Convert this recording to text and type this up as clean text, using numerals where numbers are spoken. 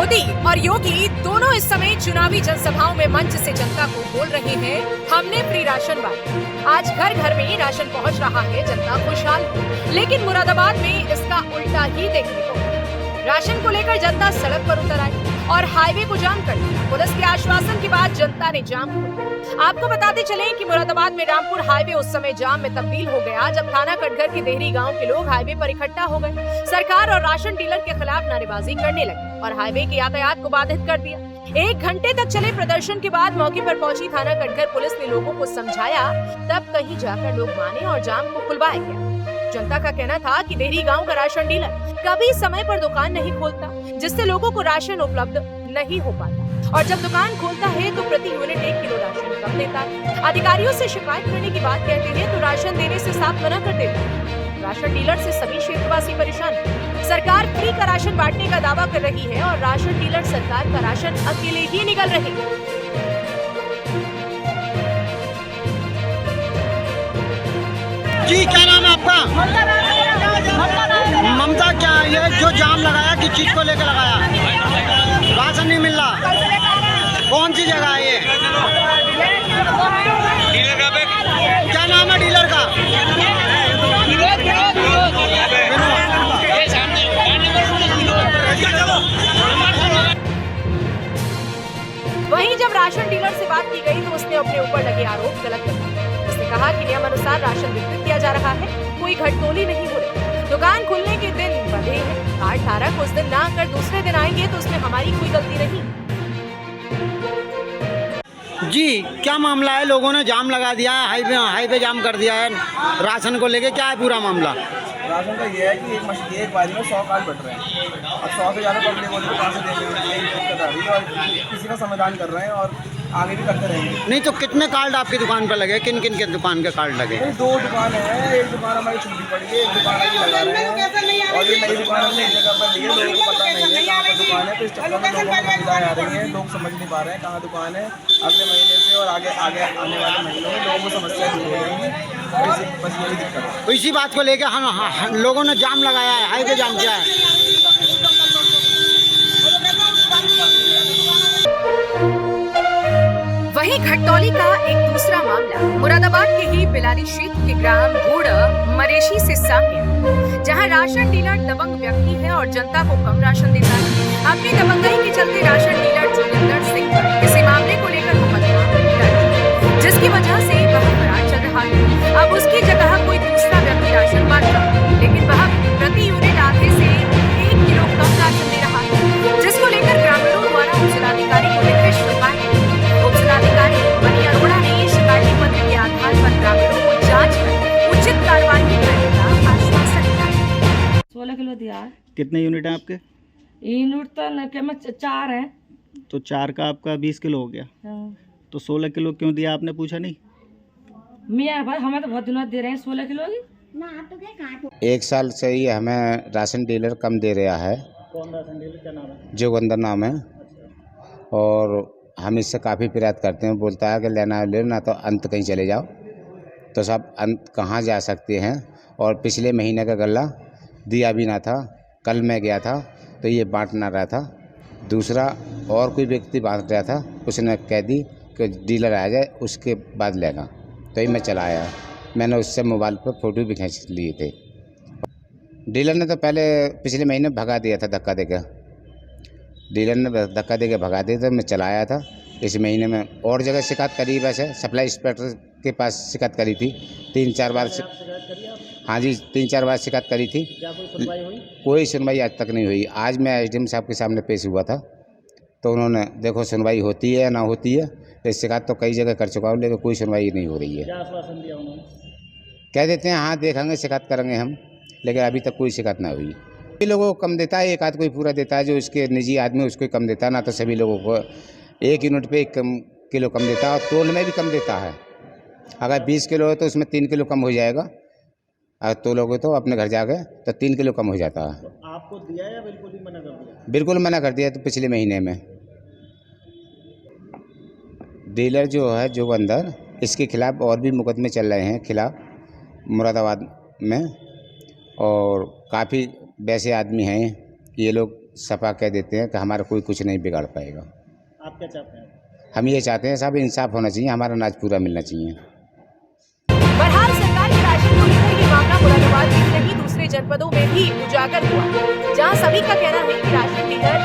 मोदी और योगी दोनों इस समय चुनावी जनसभाओं में मंच से जनता को बोल रहे हैं, हमने फ्री राशन बांटा। आज घर घर में राशन पहुंच रहा है, जनता खुशहाल है। लेकिन मुरादाबाद में इसका उल्टा ही देखने को मिला। राशन को लेकर जनता सड़क पर उतर आई और हाईवे को जाम कर दिया। पुलिस के आश्वासन के बाद जनता ने जाम खोला। आपको बताते चले कि मुरादाबाद में रामपुर हाईवे उस समय जाम में तब्दील हो गया जब थाना कटघर के देहरी गांव के लोग हाईवे पर इकट्ठा हो गए। सरकार और राशन डीलर के खिलाफ नारेबाजी करने लगे और हाईवे के यातायात को बाधित कर दिया। 1 घंटे तक चले प्रदर्शन के बाद मौके पर पहुंची थाना कटघर पुलिस ने लोगों को समझाया, तब कहीं जाकर लोग माने और जाम को खुलवाया गया। जनता का कहना था कि देहरी गांव का राशन डीलर कभी समय पर दुकान नहीं खोलता, जिससे लोगों को राशन उपलब्ध नहीं हो पाता, और जब दुकान खोलता है तो प्रति यूनिट 1 किलो राशन कम देता है। अधिकारियों से शिकायत करने की बात कहते हैं तो राशन देने से साफ मना कर देते हैं। राशन डीलर से सभी क्षेत्रवासी परेशान। सरकार फ्री का राशन बांटने का दावा कर रही है और राशन डीलर सरकार का राशन अकेले ही निगल रहे हैं। जी, क्या नाम है आपका? ममता। क्या ये जो जाम लगाया किस चीज को लेकर लगाया? राशन नहीं मिल रहा। कौन सी जगह है ये? डीलर का पे क्या नाम है डीलर का? वहीं जब राशन डीलर से बात की गई तो उसने अपने ऊपर लगे आरोप गलत बताए। उसने कहा कि नियम अनुसार राशन वितरित किया जा रहा है, कोई घटतोली नहीं हो रही। दुकान खुलने के दिन बंधे हैं, कार्ड धारक उस दिन ना आकर दूसरे दिन आएंगे तो उसमें हमारी कोई गलती नहीं। जी, क्या मामला है? लोगों ने जाम लगा दिया है, हाईवे जाम कर दिया है राशन को लेके। क्या है पूरा मामला? राशन का ये है कि एक बारी में 100 कार्ड बट रहे हैं। अब 100 से ज़्यादा पब्लिक बोलते कहाँ से देंगे, यही दिक्कत आ रही है और किसी का समाधान कर रहे हैं और आगे भी करते रहेंगे। नहीं तो कितने कार्ड आपकी दुकान पर लगे? किन किन के दुकान के कार्ड लगे? 2 दुकान है, एक दुकान हमारी छुट्टी पड़ी है, एक दुकान अभी लगा रहे हैं और ये नई दुकान हमने एक जगह पर ली है। लोगों को पता नहीं है कहाँ पर दुकान है, तो इस चक्कर में लोगों को सुविधाएं आ रही हैं। लोग समझ नहीं पा रहे हैं कहाँ दुकान है। अगले महीने से और आगे आने वाले महीनों में लोगों को समस्या दूर हो जाएंगी। बस यही दिक्कत है। तो इसी बात को लेकर हम लोगों ने जाम लगाया है, हाईवे जाम किया है। वहीं घटतौली का एक दूसरा मामला मुरादाबाद के ही बिलारी क्षेत्र के ग्राम घोड़ मरेशी से सामने आया, जहां राशन डीलर दबंग व्यक्ति है और जनता को कम राशन देता है। अपनी दबंगई के चलते राशन डीलर जोगिंदर सिंह पर इसी मामले को लेकर मुकदमा दर्ज, जिसकी वजह से वह फरार चल रहा है। अब उसकी जगह कोई दूसरा व्यक्ति राशन बांट रहा है, लेकिन वह प्रति यूनिट आधे से 1 किलो कम राशन दे रहा है, जिसको लेकर ग्रामीणों द्वारा उपजिलाधिकारी को लिखित शिकायत। उपजिलाधिकारी मनी अरोड़ा ने शिकायती पत्र के आधार पर ग्रामीणों को जांच कर उचित कार्रवाई करने का आश्वासन दिया। 16 किलो दिया है। कितने यूनिट हैं आपके? यूनिट तो में 4 है। तो 4 का आपका 20 किलो हो गया। तो 16 किलो क्यों दिया आपने? पूछा नहीं? मियाँ भाई हमें तो बहुत दिनों दे रहे हैं 16 किलो की। 1 साल से ही हमें राशन डीलर कम दे रहा है। कौन राशन डीलर? क्या नाम है? जोगिंदर नाम है। और हम इससे काफ़ी प्रयास करते हैं। बोलता है कि लेना ले ना तो अंत कहीं चले जाओ, तो सब अंत कहाँ जा सकते हैं। और पिछले महीने का गल्ला दिया भी ना था। कल मैं गया था तो ये बांट ना रहा था। दूसरा और कोई व्यक्ति बांट रहा था, उसने कह दी कि डीलर आ जाए उसके बाद लेगा, तो ही मैं चला आया। मैंने उससे मोबाइल पर फ़ोटो भी खींच लिए थे। डीलर ने तो पहले पिछले महीने भगा दिया था धक्का देकर। डीलर ने धक्का देकर भगा दिया था। मैं चला आया था। इस महीने में और जगह शिकायत करी, वैसे सप्लाई इंस्पेक्टर के पास शिकायत करी थी 3-4 बार। हाँ जी, 3-4 बार शिकायत करी थी। कोई सुनवाई आज तक नहीं हुई। आज मैं एसडीएम साहब के सामने पेश हुआ था तो उन्होंने देखो सुनवाई होती है या ना होती है। तो शिकायत तो कई जगह कर चुका हूँ, लेकिन कोई सुनवाई नहीं हो रही है। क्या आश्वासन दिया उन्होंने? कह देते हैं हाँ देखेंगे, शिकायत करेंगे हम, लेकिन अभी तक कोई शिकायत ना हुई। सभी लोगों को कम देता है, एक आध कोई पूरा देता है, जो इसके निजी आदमी उसको कम देता है। ना तो सभी लोगों को 1 यूनिट पे 1 किलो कम देता है और तोल में भी कम देता है। अगर 20 किलो है तो उसमें 3 किलो कम हो जाएगा। अगर तोलोगे तो अपने घर जाके तो 3 किलो कम हो जाता है। तो आपको दिया या बिल्कुल ही मना कर दिया? बिल्कुल मना कर दिया। तो पिछले महीने में डीलर जो है जोगिंदर, इसके खिलाफ और भी मुकदमे चल रहे हैं खिलाफ मुरादाबाद में। और काफ़ी वैसे आदमी हैं ये लोग सफा कह देते हैं कि हमारा कोई कुछ नहीं बिगाड़ पाएगा। आप क्या चाहते हैं? हम ये चाहते हैं साहब इंसाफ होना चाहिए, हमारा अनाज पूरा मिलना चाहिए। बहरहाल सरकार के राशन को लेकर ये मामला मुरादाबाद में नहीं दूसरे जनपदों में भी उजागर हुआ, जहां सभी का कहना है कि राशन डीलर